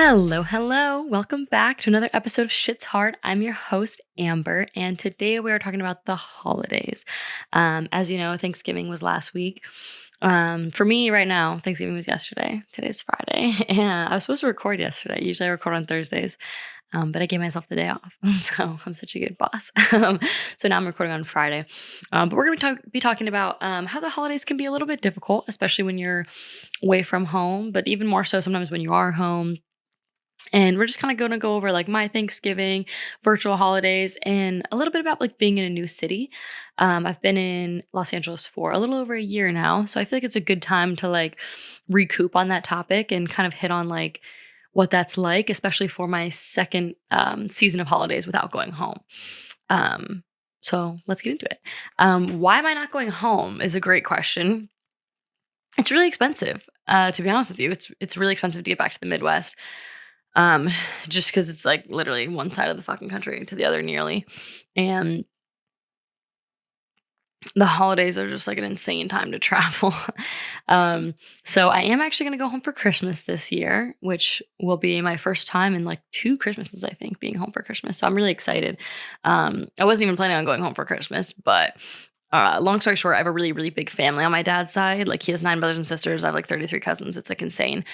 Hello, hello. Welcome back to another episode of Shit's Hard. I'm your host, Amber, and today we are talking about the holidays. As you know, Thanksgiving was last week. For me, right now, Thanksgiving was yesterday. Today's Friday, and I was supposed to record yesterday. Usually, I record on Thursdays, but I gave myself the day off, so I'm such a good boss. So now I'm recording on Friday. But we're going to be talking about how the holidays can be a little bit difficult, especially when you're away from home, but even more so sometimes when you are home. And we're just kind of going to go over like my Thanksgiving, virtual holidays, and a little bit about like being in a new city. I've been in Los Angeles for a little over a year now, so I feel like it's a good time to like recoup on that topic and kind of hit on like what that's like, especially for my second season of holidays without going home. So let's get into it. Why am I not going home is a great question. It's really expensive, to be honest with you. It's really expensive to get back to the Midwest. Just because it's like literally one side of the fucking country to the other nearly. And the holidays are just like an insane time to travel. So I am actually going to go home for Christmas this year, which will be my first time in like 2 Christmases, I think, being home for Christmas. So I'm really excited. I wasn't even planning on going home for Christmas, but long story short, I have a really, really big family on my dad's side. Like he has 9 brothers and sisters. I have like 33 cousins. It's like insane.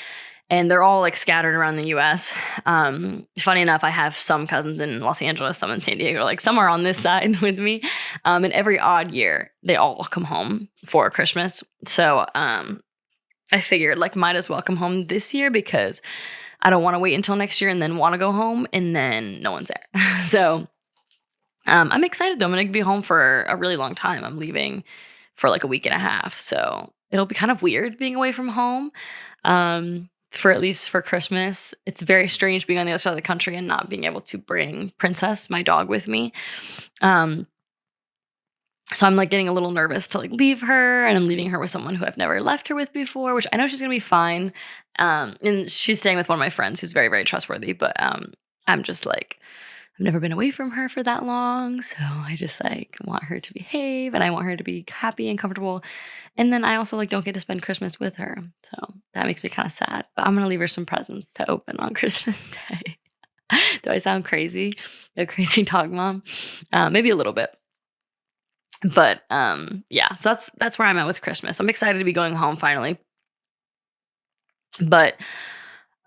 And they're all like scattered around the US. Funny enough, I have some cousins in Los Angeles, some in San Diego, like some are on this side with me. And every odd year, they all come home for Christmas. So I figured like might as well come home this year because I don't want to wait until next year and then want to go home and then no one's there. So I'm excited though. I'm going to be home for a really long time. I'm leaving for like a week and a half. So it'll be kind of weird being away from home. For at least for Christmas. It's very strange being on the other side of the country and not being able to bring Princess, my dog, with me. So I'm like getting a little nervous to like leave her, and I'm leaving her with someone who I've never left her with before, which I know she's gonna be fine. And she's staying with one of my friends who's very, very trustworthy, but I'm just like, I've never been away from her for that long, so I just like want her to behave and I want her to be happy and comfortable. And then I also like don't get to spend Christmas with her. So that makes me kind of sad. But I'm gonna leave her some presents to open on Christmas Day. Do I sound crazy? A crazy dog mom? Maybe a little bit. But yeah, so that's where I'm at with Christmas. I'm excited to be going home finally. But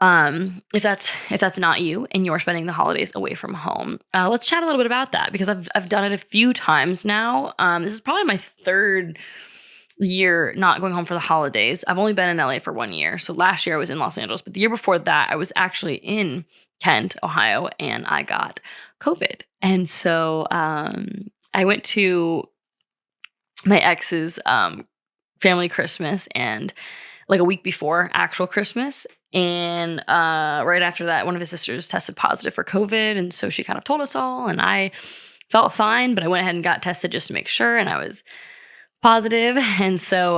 if that's not you and you're spending the holidays away from home, let's chat a little bit about that because I've done it a few times now. This is probably my 3rd year not going home for the holidays. I've only been in LA for 1 year. So last year I was in Los Angeles, but the year before that I was actually in Kent, Ohio, and I got COVID. And so I went to my ex's family Christmas and like a week before actual Christmas. And right after that, one of his sisters tested positive for COVID. And so she kind of told us all, and I felt fine, but I went ahead and got tested just to make sure. And I was positive. And so,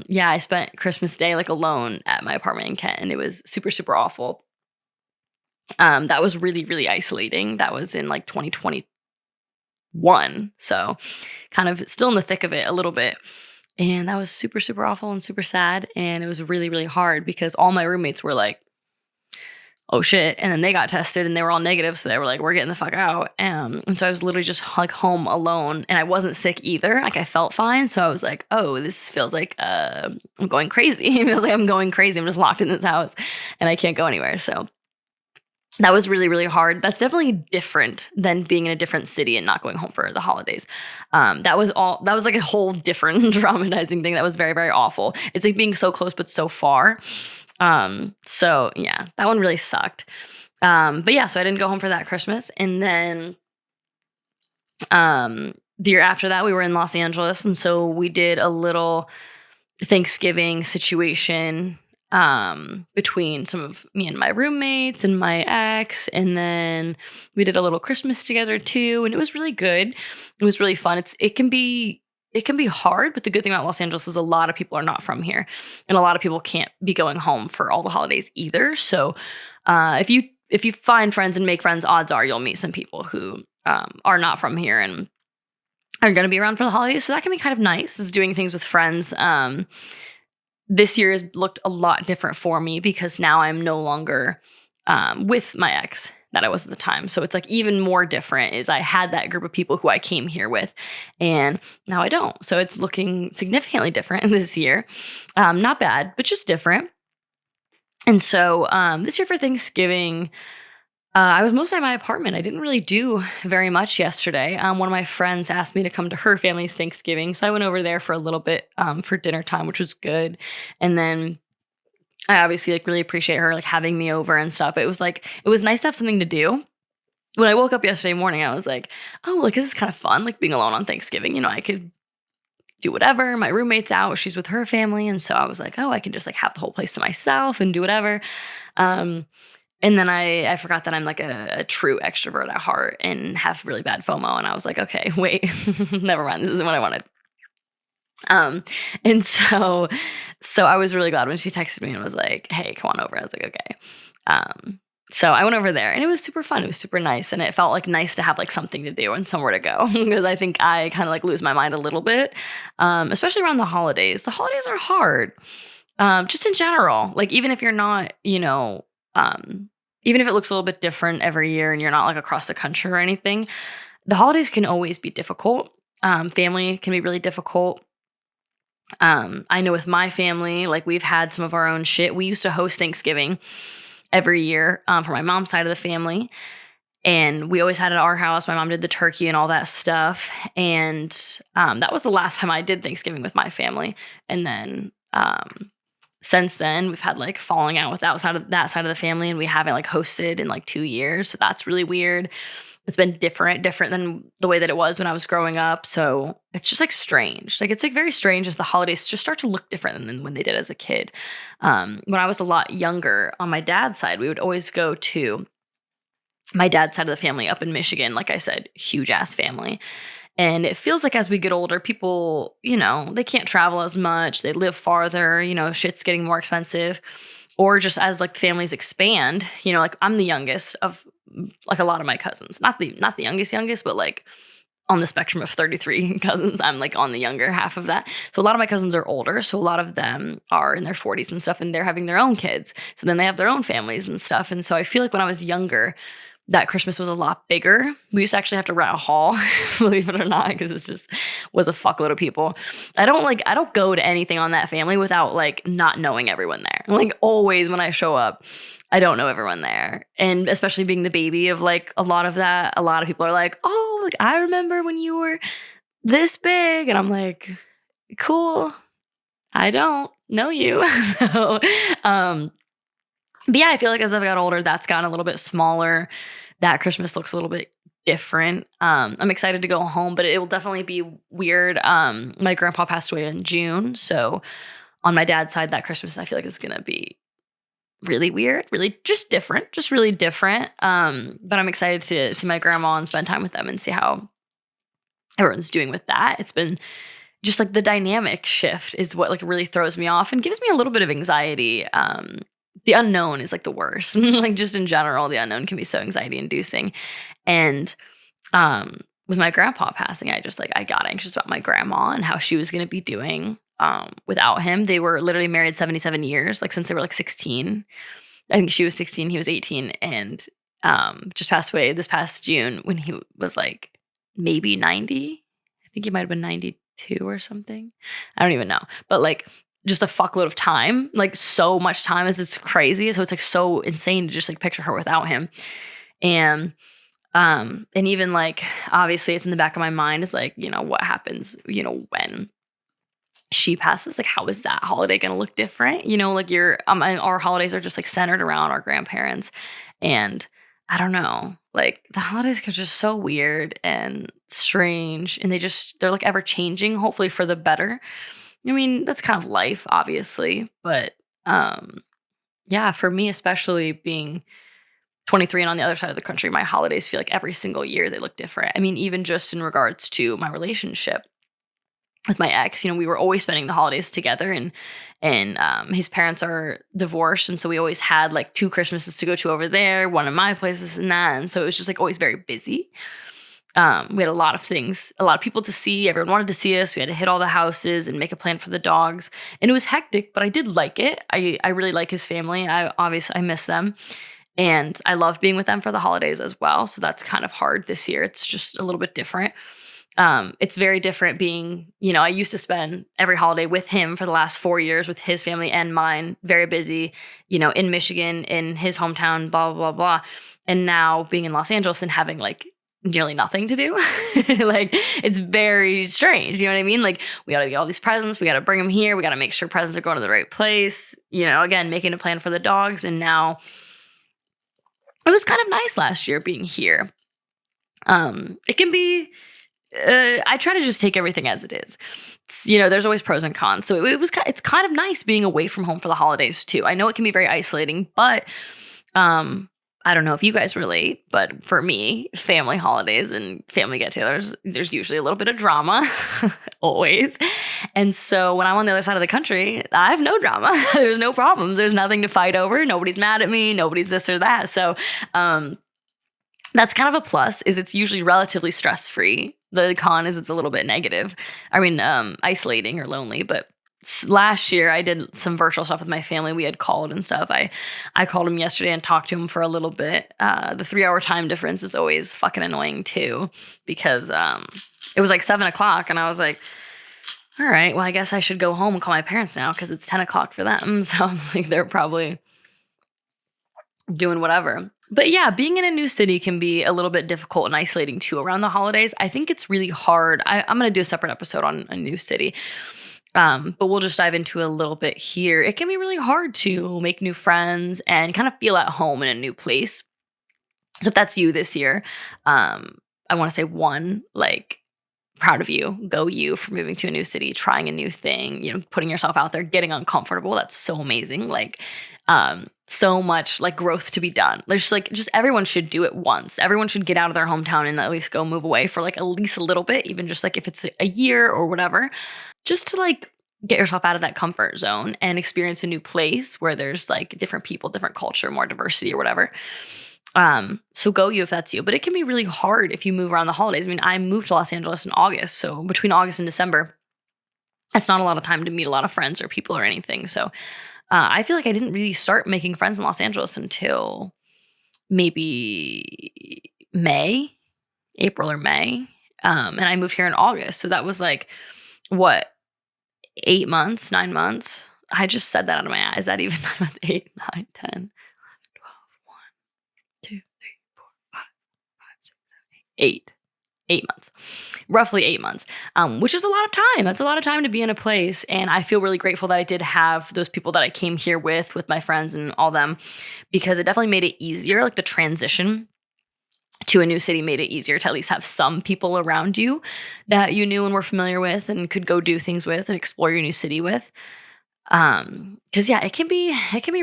yeah, I spent Christmas Day like alone at my apartment in Kent, and it was super, super awful. That was really, really isolating. That was in like 2021. So kind of still in the thick of it a little bit. And that was super, super awful and super sad. And it was really, really hard because all my roommates were like, oh shit. And then they got tested and they were all negative. So they were like, we're getting the fuck out. And so I was literally just like home alone, and I wasn't sick either. Like I felt fine. So I was like, oh, this feels like I'm going crazy. It feels like I'm going crazy. I'm just locked in this house and I can't go anywhere. So that was really, really hard. That's definitely different than being in a different city and not going home for the holidays. That was like a whole different traumatizing thing. That was very, very awful. It's like being so close, but so far. So yeah, that one really sucked. But yeah, so I didn't go home for that Christmas. And then, the year after that we were in Los Angeles. And so we did a little Thanksgiving situation between some of me and my roommates and my ex, and then we did a little Christmas together too, and it was really good. It was really fun. It can be hard, but the good thing about Los Angeles is a lot of people are not from here, and a lot of people can't be going home for all the holidays either. So if you find friends and make friends, odds are you'll meet some people who are not from here and are going to be around for the holidays. So that can be kind of nice, is doing things with friends. This year has looked a lot different for me because now I'm no longer with my ex that I was at the time. So it's like even more different is I had that group of people who I came here with, and now I don't. So it's looking significantly different this year. Not bad, but just different. And so this year for Thanksgiving, I was mostly at my apartment. I didn't really do very much yesterday. One of my friends asked me to come to her family's Thanksgiving, so I went over there for a little bit for dinner time, which was good. And then I obviously like really appreciate her like having me over and stuff. It was nice to have something to do. When I woke up yesterday morning, I was like, oh, like this is kind of fun, like being alone on Thanksgiving. You know, I could do whatever. My roommate's out, she's with her family, and so I was like, oh, I can just like have the whole place to myself and do whatever. Um, and then I forgot that I'm like a true extrovert at heart and have really bad FOMO. And I was like, okay, wait, never mind. This isn't what I wanted. Um, and so I was really glad when she texted me and was like, hey, come on over. I was like, okay. So I went over there and it was super fun. It was super nice. And it felt like nice to have like something to do and somewhere to go because I think I kind of like lose my mind a little bit, especially around the holidays. The holidays are hard, just in general. Like even if you're not, even if it looks a little bit different every year and you're not like across the country or anything, the holidays can always be difficult. Family can be really difficult. I know with my family, like we've had some of our own shit. We used to host Thanksgiving every year for my mom's side of the family. And we always had it at our house. My mom did the turkey and all that stuff. And that was the last time I did Thanksgiving with my family. And then since then, we've had like falling out with that side of the family. And we haven't like hosted in like 2 years. So that's really weird. It's been different than the way that it was when I was growing up. So it's just like strange. Like it's like very strange as the holidays just start to look different than when they did as a kid. When I was a lot younger on my dad's side, we would always go to my dad's side of the family up in Michigan. Like I said, huge ass family. And it feels like as we get older, people, they can't travel as much. They live farther, shit's getting more expensive. Or just as like families expand, like I'm the youngest of like a lot of my cousins, not the youngest, but like on the spectrum of 33 cousins, I'm like on the younger half of that. So a lot of my cousins are older. So a lot of them are in their 40s and stuff, and they're having their own kids. So then they have their own families and stuff. And so I feel like when I was younger, that Christmas was a lot bigger. We used to actually have to rent a hall, believe it or not, because it just was a fuckload of people. I don't go to anything on that family without like not knowing everyone there. Like always when I show up, I don't know everyone there. And especially being the baby of like a lot of that, a lot of people are like, oh, like I remember when you were this big. And I'm like, cool. I don't know you. So, but yeah, I feel like as I've got older, that's gotten a little bit smaller. That Christmas looks a little bit different. I'm excited to go home, but it will definitely be weird. My grandpa passed away in June. So on my dad's side, that Christmas, I feel like is going to be really weird, really just different, just really different. But I'm excited to see my grandma and spend time with them and see how everyone's doing with that. It's been just like the dynamic shift is what like really throws me off and gives me a little bit of anxiety. The unknown is like the worst. Like just in general, the unknown can be so anxiety inducing. And with my grandpa passing, I got anxious about my grandma and how she was going to be doing without him. They were literally married 77 years, like since they were like 16. I think she was 16, he was 18, and just passed away this past June when he was like maybe 90. I think he might have been 92 or something. I don't even know. But like just a fuckload of time, like so much time. It's crazy. So it's like so insane to just like picture her without him. And even like, obviously it's in the back of my mind is like, what happens, when she passes, like, how is that holiday going to look different? Like our holidays are just like centered around our grandparents. And I don't know, like the holidays are just so weird and strange. And they're like ever changing, hopefully for the better. I mean, that's kind of life, obviously. But yeah, for me, especially being 23 and on the other side of the country, my holidays feel like every single year they look different. I mean, even just in regards to my relationship with my ex, we were always spending the holidays together, and his parents are divorced. And so we always had like 2 Christmases to go to over there, one in my place and that. And so it was just like always very busy. We had a lot of things, a lot of people to see. Everyone wanted to see us. We had to hit all the houses and make a plan for the dogs. And it was hectic, but I did like it. I really like his family. I miss them. And I love being with them for the holidays as well. So that's kind of hard this year. It's just a little bit different. It's very different being, I used to spend every holiday with him for the last 4 years with his family and mine, very busy, in Michigan, in his hometown, blah, blah, blah, blah. And now being in Los Angeles and having like nearly nothing to do. Like, it's very strange. You know what I mean? Like, we got to get all these presents. We got to bring them here. We got to make sure presents are going to the right place. Again, making a plan for the dogs. And now it was kind of nice last year being here. It can be, I try to just take everything as it is. There's always pros and cons. So it's kind of nice being away from home for the holidays too. I know it can be very isolating, but, I don't know if you guys relate, but for me, family holidays and family get-togethers, there's usually a little bit of drama, always. And so when I'm on the other side of the country, I have no drama. There's no problems. There's nothing to fight over. Nobody's mad at me. Nobody's this or that. So that's kind of a plus, is it's usually relatively stress-free. The con is it's a little bit negative. I mean, isolating or lonely, but last year I did some virtual stuff with my family. We had called and stuff. I called him yesterday and talked to him for a little bit. The 3-hour time difference is always fucking annoying too, because it was like 7:00 and I was like, all right, well, I guess I should go home and call my parents now because it's 10:00 for them. So I'm like, they're probably doing whatever. But yeah, being in a new city can be a little bit difficult and isolating too around the holidays. I think it's really hard. I'm going to do a separate episode on a new city. But we'll just dive into a little bit here. It can be really hard to make new friends and kind of feel at home in a new place. So if that's you this year, I want to say proud of you. Go you for moving to a new city, trying a new thing, putting yourself out there, getting uncomfortable. That's so amazing. So much like growth to be done. There's just everyone should do it once. Everyone should get out of their hometown and at least go move away for at least a little bit, even just if it's a year or whatever, just to get yourself out of that comfort zone and experience a new place where there's different people, different culture, more diversity or whatever. So go you if that's you. But it can be really hard if you move around the holidays. I mean, I moved to Los Angeles in August. So between August and December, that's not a lot of time to meet a lot of friends or people or anything. So I feel like I didn't really start making friends in Los Angeles until maybe April or May. And I moved here in August. So that was 8 months, 9 months. I just said that out of my eyes. Is that even 9 months? 8, 9, 10, 11, 12, 1, 2, 3, 4, 5, 6, 7, 8. 8 months, roughly 8 months, which is a lot of time. That's a lot of time to be in a place. And I feel really grateful that I did have those people that I came here with my friends and all them, because it definitely made it easier. The transition to a new city made it easier to at least have some people around you that you knew and were familiar with and could go do things with and explore your new city with. Cause yeah, it can be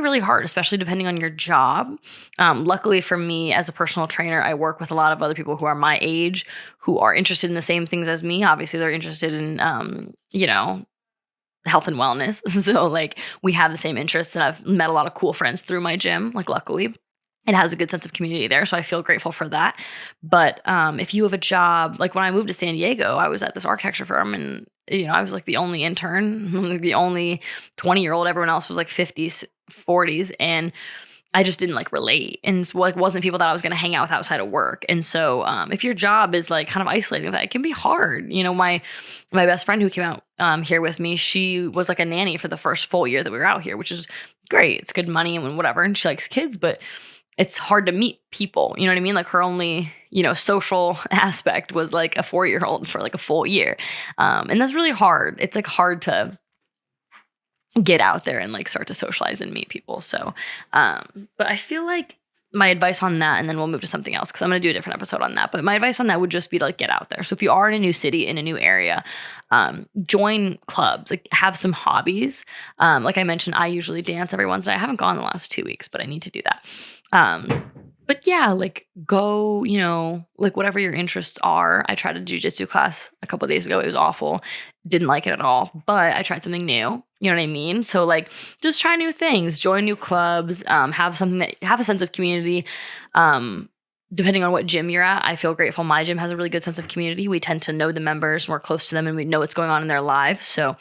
really hard, especially depending on your job. Luckily for me as a personal trainer, I work with a lot of other people who are my age, who are interested in the same things as me. Obviously they're interested in, health and wellness. So we have the same interests, and I've met a lot of cool friends through my gym. Luckily it has a good sense of community there. So I feel grateful for that. But, if you have a job, when I moved to San Diego, I was at this architecture firm, and I was the only intern, the only 20-year-old. Everyone else was 50s, 40s. And I just didn't relate. And so, wasn't people that I was going to hang out with outside of work. And so, if your job is kind of isolating that, it can be hard. My best friend who came out here with me, she was a nanny for the first full year that we were out here, which is great. It's good money and whatever. And she likes kids, but it's hard to meet people. You know what I mean? Her only, social aspect was a 4-year-old for a full year. And that's really hard. It's hard to get out there and start to socialize and meet people. So, but I feel my advice on that, and then we'll move to something else because I'm going to do a different episode on that. But my advice on that would just be to get out there. So if you are in a new city, in a new area, join clubs, have some hobbies. Like I mentioned, I usually dance every Wednesday. I haven't gone the last 2 weeks, but I need to do that. But yeah, go, whatever your interests are. I tried a jujitsu class a couple of days ago. It was awful. Didn't like it at all, but I tried something new. You know what I mean? So just try new things, join new clubs, have a sense of community. Depending on what gym you're at, I feel grateful. My gym has a really good sense of community. We tend to know the members, we're close to them, and we know what's going on in their lives. So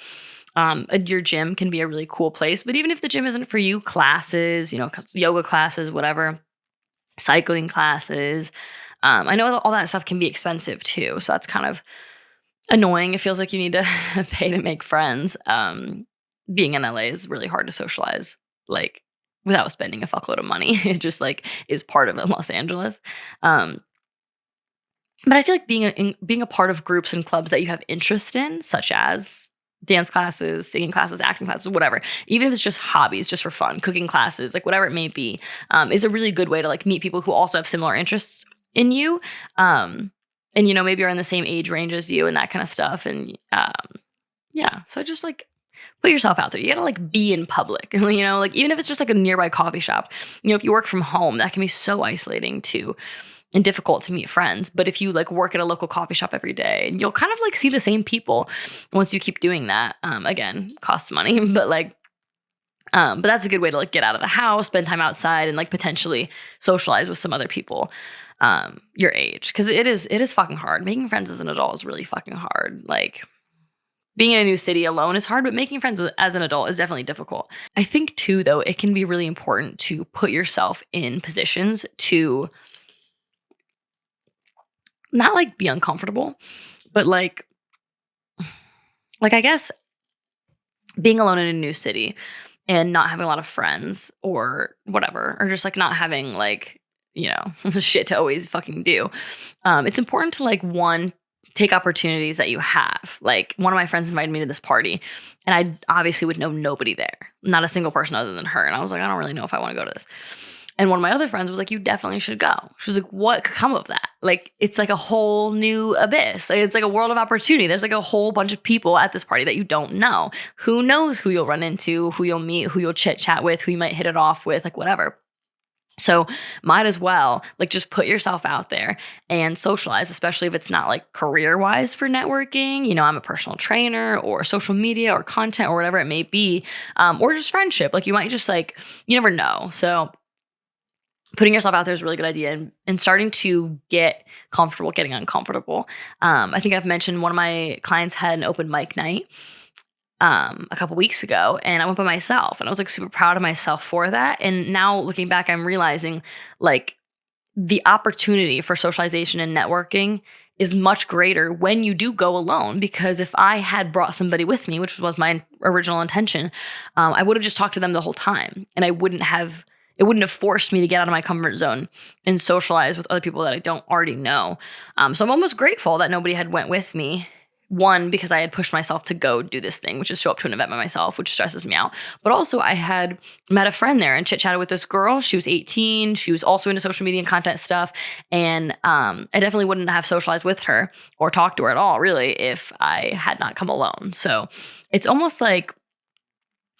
your gym can be a really cool place. But even if the gym isn't for you, classes, yoga classes, whatever, cycling classes. I know that all that stuff can be expensive too, so that's kind of annoying. It feels like you need to pay to make friends. Being in LA is really hard to socialize, like, without spending a fuckload of money. It just, like, is part of it in Los Angeles. Um, but I feel like being a part of groups and clubs that you have interest in, such as dance classes, singing classes, acting classes, whatever, even if it's just hobbies, just for fun, cooking classes, like whatever it may be, is a really good way to like meet people who also have similar interests in you. And maybe are in the same age range as you and that kind of stuff. And yeah, so just like put yourself out there. You gotta like be in public, like even if it's just like a nearby coffee shop. If you work from home, that can be so isolating too and difficult to meet friends. But if you like work at a local coffee shop every day, and you'll kind of like see the same people once you keep doing that. Again, costs money, but like, but that's a good way to like get out of the house, spend time outside, and like potentially socialize with some other people your age, because it is fucking hard. Making friends as an adult is really fucking hard. Like, being in a new city alone is hard, but making friends as an adult is definitely difficult. I think too, though, it can be really important to put yourself in positions to not like be uncomfortable, but like I guess being alone in a new city and not having a lot of friends or whatever, or just like not having like, shit to always fucking do. It's important to like, one, take opportunities that you have. Like, one of my friends invited me to this party, and I obviously would know nobody there, not a single person other than her. And I was like, I don't really know if I want to go to this. And one of my other friends was like, you definitely should go. She was like, what could come of that? Like, it's like a whole new abyss. Like, it's like a world of opportunity. There's like a whole bunch of people at this party that you don't know. Who knows who you'll run into, who you'll meet, who you'll chit chat with, who you might hit it off with, like whatever. So might as well like just put yourself out there and socialize, especially if it's not like career wise for networking. I'm a personal trainer or social media or content or whatever it may be, or just friendship. Like, you might just like, you never know. So putting yourself out there is a really good idea, and starting to get comfortable getting uncomfortable. I think I've mentioned one of my clients had an open mic night a couple weeks ago, and I went by myself, and I was like super proud of myself for that. And now looking back, I'm realizing like the opportunity for socialization and networking is much greater when you do go alone, because if I had brought somebody with me, which was my original intention, I would have just talked to them the whole time, and it wouldn't have forced me to get out of my comfort zone and socialize with other people that I don't already know. So I'm almost grateful that nobody had went with me. One, because I had pushed myself to go do this thing, which is show up to an event by myself, which stresses me out. But also I had met a friend there and chit-chatted with this girl. She was 18. She was also into social media and content stuff. And I definitely wouldn't have socialized with her or talked to her at all, really, if I had not come alone. So it's almost like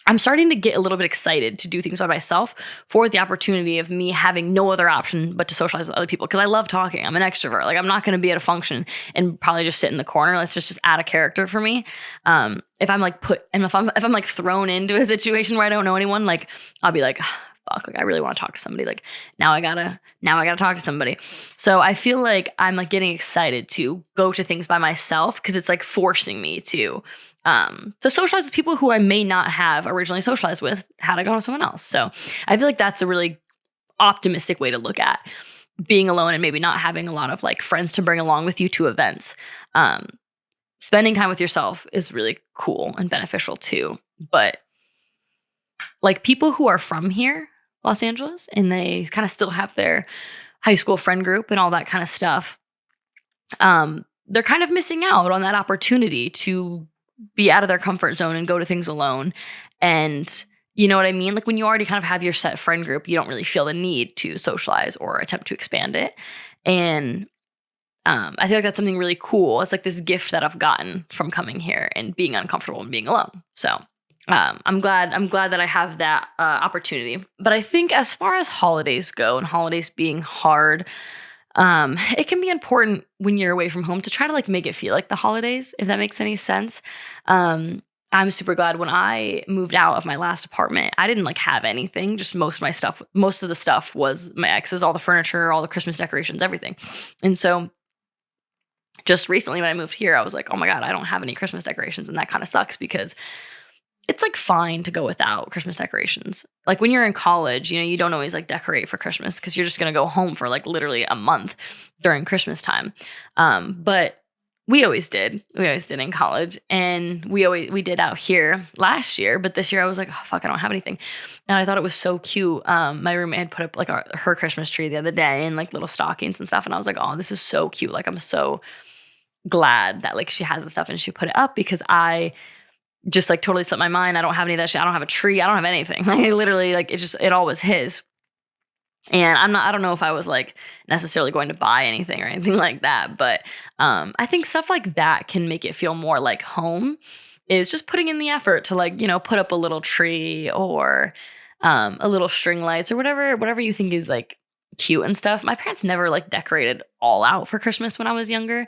I'm starting to get a little bit excited to do things by myself for the opportunity of me having no other option but to socialize with other people, because I love talking. I'm an extrovert. Like, I'm not going to be at a function and probably just sit in the corner. That's just out of character for me. If I'm like if I'm like thrown into a situation where I don't know anyone, like I'll be like, fuck, like I really want to talk to somebody. Like now I gotta talk to somebody. So I feel like I'm like getting excited to go to things by myself, because it's like forcing me to socialize with people who I may not have originally socialized with had I gone with someone else. So I feel like that's a really optimistic way to look at being alone and maybe not having a lot of like friends to bring along with you to events. Spending time with yourself is really cool and beneficial too. But like, people who are from here, Los Angeles, and they kind of still have their high school friend group and all that kind of stuff, they're kind of missing out on that opportunity to be out of their comfort zone and go to things alone. And you know what I mean? Like, when you already kind of have your set friend group, you don't really feel the need to socialize or attempt to expand it. And I feel like that's something really cool. It's like this gift that I've gotten from coming here and being uncomfortable and being alone. So I'm glad that I have that opportunity. But I think as far as holidays go, and holidays being hard, it can be important when you're away from home to try to like make it feel like the holidays, if that makes any sense. I'm super glad when I moved out of my last apartment, I didn't like have anything. Just most of the stuff was my ex's, all the furniture, all the Christmas decorations, everything. And so just recently when I moved here, I was like, oh my God, I don't have any Christmas decorations. And that kind of sucks, because it's like fine to go without Christmas decorations. Like when you're in college, you don't always like decorate for Christmas because you're just gonna go home for like literally a month during Christmas time. But we always did. We always did in college, and we did out here last year. But this year I was like, oh, fuck, I don't have anything, and I thought it was so cute. My roommate had put up like her Christmas tree the other day and like little stockings and stuff, and I was like, oh, this is so cute. Like I'm so glad that like she has the stuff and she put it up because I just like totally slipped my mind. I don't have any of that shit. I don't have a tree. I don't have anything. Like I literally like it all was his. And I don't know if I was like necessarily going to buy anything or anything like that. But I think stuff like that can make it feel more like home, is just putting in the effort to like, put up a little tree or a little string lights or whatever you think is like cute and stuff. My parents never like decorated all out for Christmas when I was younger.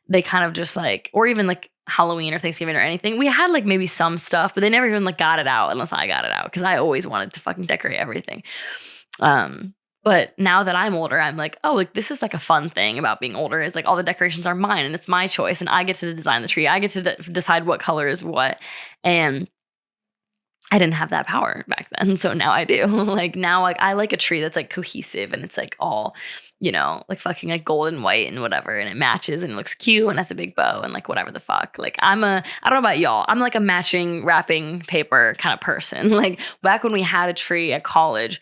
They kind of just like, or even like Halloween or Thanksgiving or anything. We had like maybe some stuff, but they never even like got it out unless I got it out because I always wanted to fucking decorate everything. But now that I'm older, I'm like, oh, like this is like a fun thing about being older is like all the decorations are mine and it's my choice and I get to design the tree. I get to decide what color is what. And I didn't have that power back then. So now I do. Like now, like I like a tree that's like cohesive and it's like all, like fucking like gold and white and whatever. And it matches and it looks cute and has a big bow and like whatever the fuck. Like I don't know about y'all. I'm like a matching wrapping paper kind of person. Like back when we had a tree at college,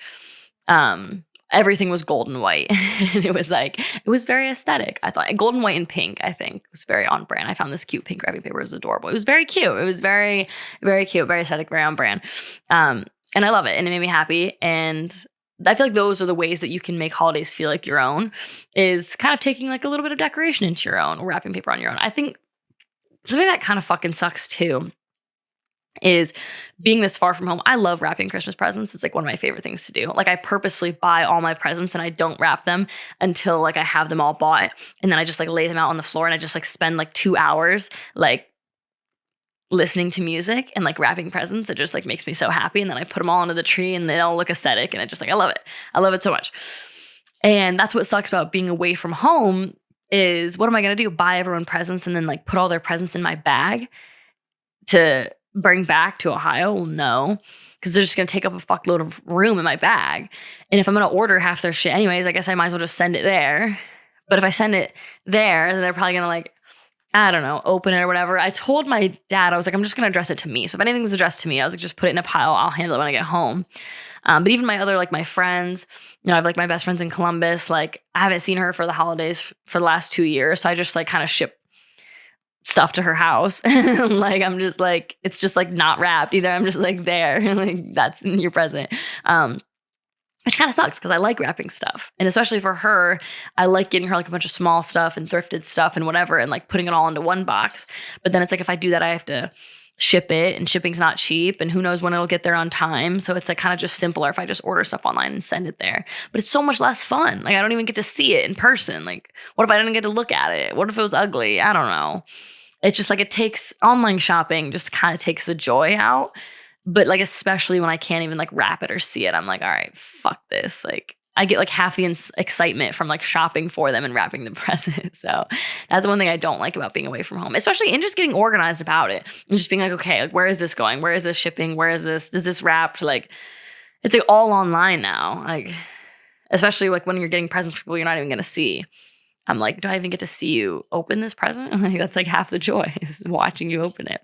everything was gold and white. And it was very aesthetic. I thought gold and white and pink, I think was very on brand. I found this cute pink wrapping paper. It was adorable. It was very cute. It was very, very cute, very aesthetic, very on brand. And I love it. And it made me happy. And I feel like those are the ways that you can make holidays feel like your own, is kind of taking like a little bit of decoration into your own, wrapping paper on your own. I think something that kind of fucking sucks too is being this far from home. I love wrapping Christmas presents. It's like one of my favorite things to do. Like I purposely buy all my presents and I don't wrap them until like I have them all bought. And then I just like lay them out on the floor and I just like spend like 2 hours like listening to music and like wrapping presents. It just like makes me so happy. And then I put them all under the tree and they all look aesthetic. And I just like, I love it. I love it so much. And that's what sucks about being away from home is what am I going to do? Buy everyone presents and then like put all their presents in my bag to bring back to Ohio? Well, no, because they're just going to take up a fuckload of room in my bag. And if I'm going to order half their shit anyways, I guess I might as well just send it there. But if I send it there, then they're probably going to like, I don't know, open it or whatever. I told my dad, I was like, I'm just going to address it to me. So if anything's addressed to me, I was like, just put it in a pile. I'll handle it when I get home. But even my other, like my friends, I have like my best friends in Columbus. Like I haven't seen her for the holidays for the last 2 years. So I just like kind of ship stuff to her house. Like I'm just like, it's just like not wrapped either. I'm just like there, like that's your present. Which kind of sucks because I like wrapping stuff. And especially for her, I like getting her like a bunch of small stuff and thrifted stuff and whatever and like putting it all into one box. But then it's like if I do that, I have to ship it and shipping's not cheap and who knows when it'll get there on time. So it's like kind of just simpler if I just order stuff online and send it there. But it's so much less fun. Like I don't even get to see it in person. Like what if I didn't get to look at it? What if it was ugly? I don't know. It's just like it takes online shopping just kind of takes the joy out. But like, especially when I can't even like wrap it or see it, I'm like, all right, fuck this. Like I get like half the excitement from like shopping for them and wrapping the present. So that's one thing I don't like about being away from home, especially in just getting organized about it and just being like, okay, like where is this going? Where is this shipping? Where is this? Does this wrapped? Like it's like all online now. Like, especially like when you're getting presents for people you're not even going to see. I'm like, do I even get to see you open this present? Like, that's like half the joy is watching you open it.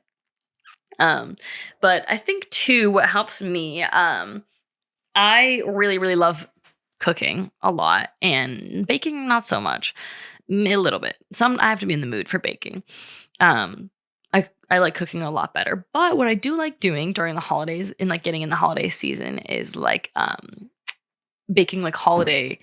But I think too, what helps me, I really, really love cooking a lot and baking, not so much, a little bit. I have to be in the mood for baking. I like cooking a lot better, but what I do like doing during the holidays and like getting in the holiday season is like, baking like holiday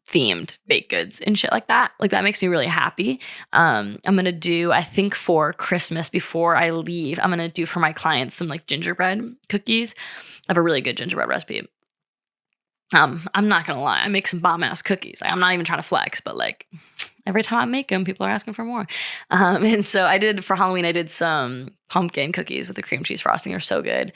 themed baked goods and shit like that. Like that makes me really happy. I'm going to do, I think for Christmas before I leave, I'm going to do for my clients some like gingerbread cookies. I have a really good gingerbread recipe. I'm not going to lie. I make some bomb ass cookies. I'm not even trying to flex, but like every time I make them, people are asking for more. And so for Halloween, I did some pumpkin cookies with the cream cheese frosting. They're so good.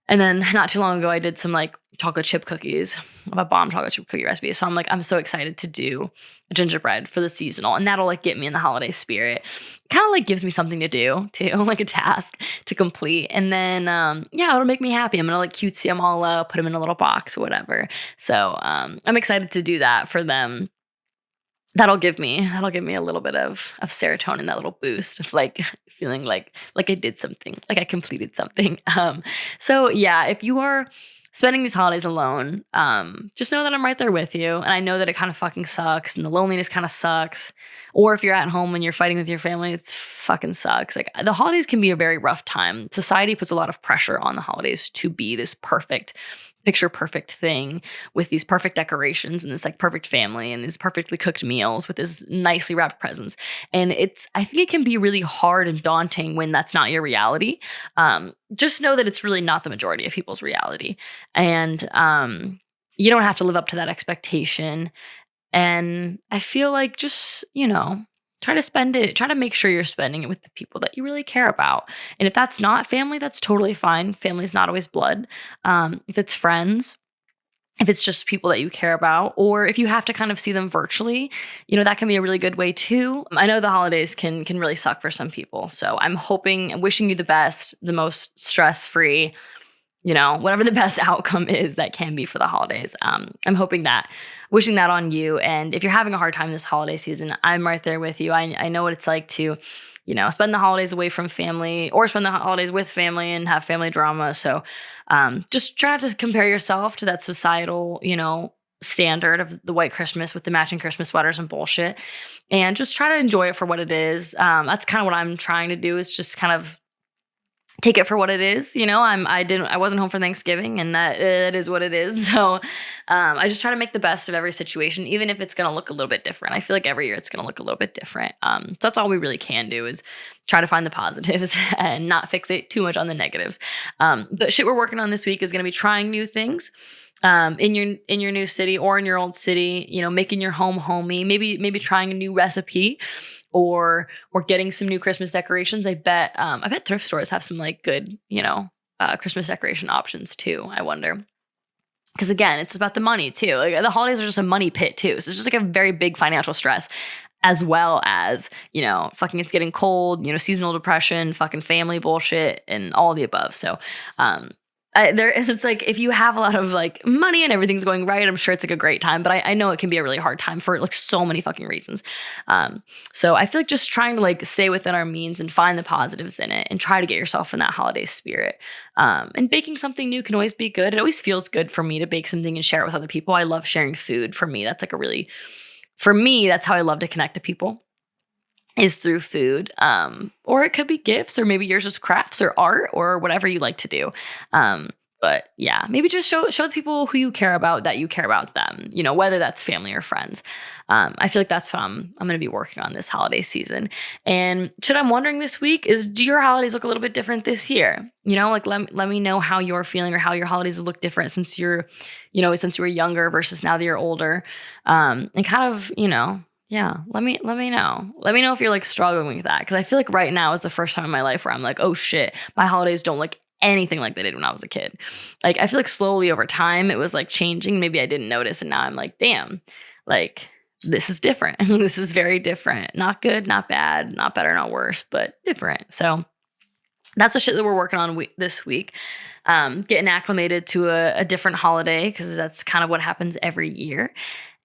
And then not too long ago, I did some like chocolate chip cookies. I have a bomb chocolate chip cookie recipe. So I'm so excited to do a gingerbread for the seasonal, and that'll like get me in the holiday spirit. Kind of like gives me something to do too, like a task to complete. And then, yeah, it'll make me happy. I'm going to like cutesy them all up, put them in a little box or whatever. So, I'm excited to do that for them. That'll give me a little bit of serotonin, that little boost of like feeling like I did something, like I completed something. So yeah, if you are spending these holidays alone, just know that I'm right there with you. And I know that it kind of fucking sucks and the loneliness kind of sucks. Or if you're at home and you're fighting with your family, it's fucking sucks. Like the holidays can be a very rough time. Society puts a lot of pressure on the holidays to be this picture perfect thing with these perfect decorations and this like perfect family and these perfectly cooked meals with this nicely wrapped presents. And I think it can be really hard and daunting when that's not your reality. Just know that it's really not the majority of people's reality. And you don't have to live up to that expectation. And I feel like just, try to make sure you're spending it with the people that you really care about. And if that's not family, that's totally fine. Family's not always blood. If it's friends, if it's just people that you care about, or if you have to kind of see them virtually, that can be a really good way too. I know the holidays can really suck for some people. So I'm wishing you the best, the most stress-free, whatever the best outcome is that can be for the holidays. I'm wishing that on you. And if you're having a hard time this holiday season, I'm right there with you. I know what it's like to, spend the holidays away from family or spend the holidays with family and have family drama. So just try not to compare yourself to that societal, standard of the white Christmas with the matching Christmas sweaters and bullshit. And just try to enjoy it for what it is. That's kind of what I'm trying to do, is just kind of take it for what it is. I wasn't home for Thanksgiving, and that is what it is. So I just try to make the best of every situation, even if it's going to look a little bit different. I feel like every year it's going to look a little bit different. So that's all we really can do, is try to find the positives and not fixate too much on the negatives. The shit we're working on this week is going to be trying new things. In your new city or in your old city, making your home homey, maybe trying a new recipe, or getting some new Christmas decorations. I bet thrift stores have some like good, Christmas decoration options too. I wonder. Because again, it's about the money too. Like the holidays are just a money pit too. So it's just like a very big financial stress, as well as, fucking it's getting cold, seasonal depression, fucking family bullshit, and all the above. So, it's like, if you have a lot of like money and everything's going right, I'm sure it's like a great time, but I know it can be a really hard time for like so many fucking reasons. So I feel like just trying to like stay within our means and find the positives in it and try to get yourself in that holiday spirit. And baking something new can always be good. It always feels good for me to bake something and share it with other people. I love sharing food. For me, that's how I love to connect to people, is through food. Or it could be gifts, or maybe yours is crafts or art or whatever you like to do. But yeah, maybe just show the people who you care about that you care about them, whether that's family or friends. I feel like that's what I'm going to be working on this holiday season. And shit, I'm wondering this week is, do your holidays look a little bit different this year? Like let me know how you're feeling, or how your holidays look different since you were younger versus now that you're older. And kind of, yeah, let me know. Let me know if you're like struggling with that, because I feel like right now is the first time in my life where I'm like, oh shit, my holidays don't look anything like they did when I was a kid. Like I feel like slowly over time it was like changing. Maybe I didn't notice, and now I'm like, damn, like this is different. This is very different. Not good, not bad, not better, not worse, but different. So that's the shit that we're working on this week. Getting acclimated to a different holiday, because that's kind of what happens every year.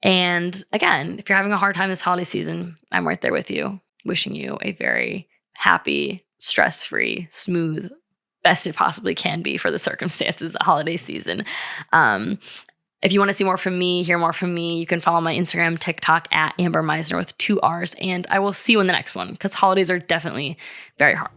And again, if you're having a hard time this holiday season, I'm right there with you, wishing you a very happy, stress-free, smooth, best it possibly can be for the circumstances holiday season. If you want to see more from me, hear more from me, you can follow my Instagram, TikTok at Amber Meisner with 2 R's. And I will see you in the next one, because holidays are definitely very hard.